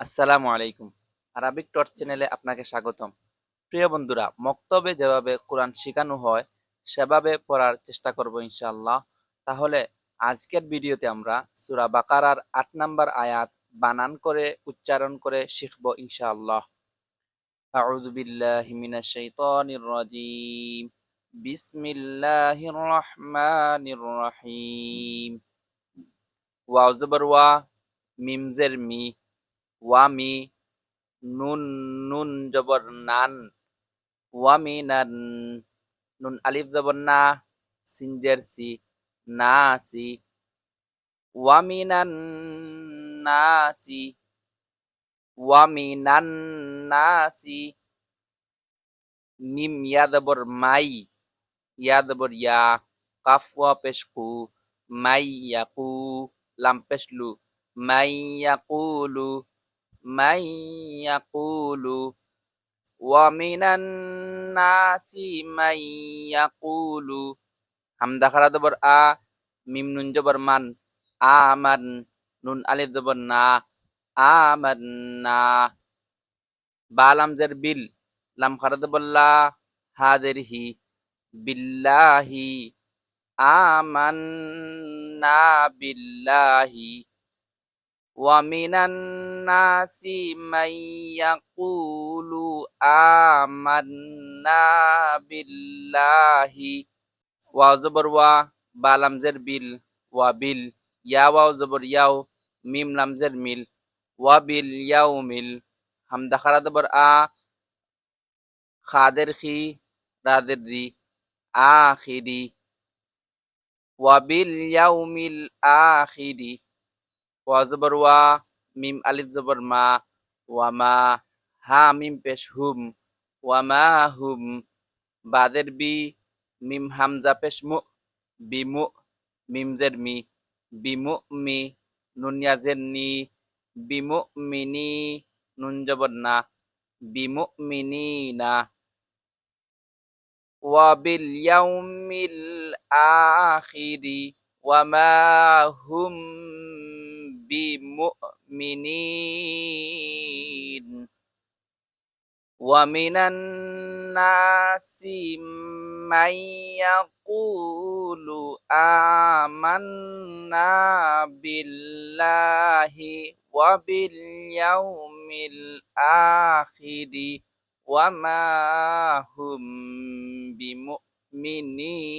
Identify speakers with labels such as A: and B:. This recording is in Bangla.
A: আসসালামু আলাইকুম। আরাবিক টর্চ চ্যানেলে আপনাকে স্বাগতম। প্রিয় বন্ধুরা, মক্তবে যেভাবে কোরআন শেখানো হয় সেভাবে পড়ার চেষ্টা করব ইনশাআল্লাহ। তাহলে আজকের ভিডিওতে আমরা সূরা বাকারার ৮ নাম্বার আয়াত বানান করে উচ্চারণ করে শিখব ইনশাআল্লাহ। আউযু বিল্লাহি মিনাশ শাইতানির রাজীম। বিসমিল্লাহির রহমানির রহিম। ওয়াও জবর ওয়া, মিম জের মি, ওয়ামি, নুন নুন জবর নান, ওয়ামিনান, নুন আলিফ জবর না, সিনজের সি, নাসি, ওয়ামিনান নাসি, ওয়ামিনান নাসি, মিম ইয়া জবর মাই, ইয়া জবর ইয়া, কাফ ওয়া পেশ কু, মাই ইয়াকু, লাম পেশ লু, মাই ইয়াকুলু, মাই ইয়াকুলু, ওয়ামিনান নাসি মাই ইয়াকুলু। হামদা খারা জবর আ, মিম নুন জবর মান, আমান, নুন আলিফ জবর না, আমান্না, বা লাম জের বিল, লাম খারা জবর লা, হা জের হি, বিল্লাহি, আমান্না বিল্লাহি। ওয়ামিনান নাসি মান ইয়াকুলু আমান্না বিল্লাহি। ওয়াও জবর ওয়া, বা লাম জের বিল, ওয়া বিল, ইয়া ওয়াও জবর ইয়াও, মিম লাম জের মিল, ওয়া বিল ইয়াউমিল। হামদা খারা জবর আ, খাদের খি, রাদের রি, আখিরি, ওয়া বিল ইয়াউমিল আখিরি। ওয়া জবর ওয়া, মিম আলিফ জবর মা, ওয়ামা, হা মিম পেশ হুম, ওয়ামা হুম, বাদের বি, মিম হামজা পেশ মু, বিমু, মিম জের মি, বিমু মি, নুন ইয়াজের নি, বিমু মিনি, নুন জবর না, বিমু মিনি না, ওয়াবিল ইয়াউমিল আখিরি, ওয়ামা হুম বিমুমিনিন। ومن الناس من يقول آمنا بالله وباليوم الآخر وما هم بمؤمنين।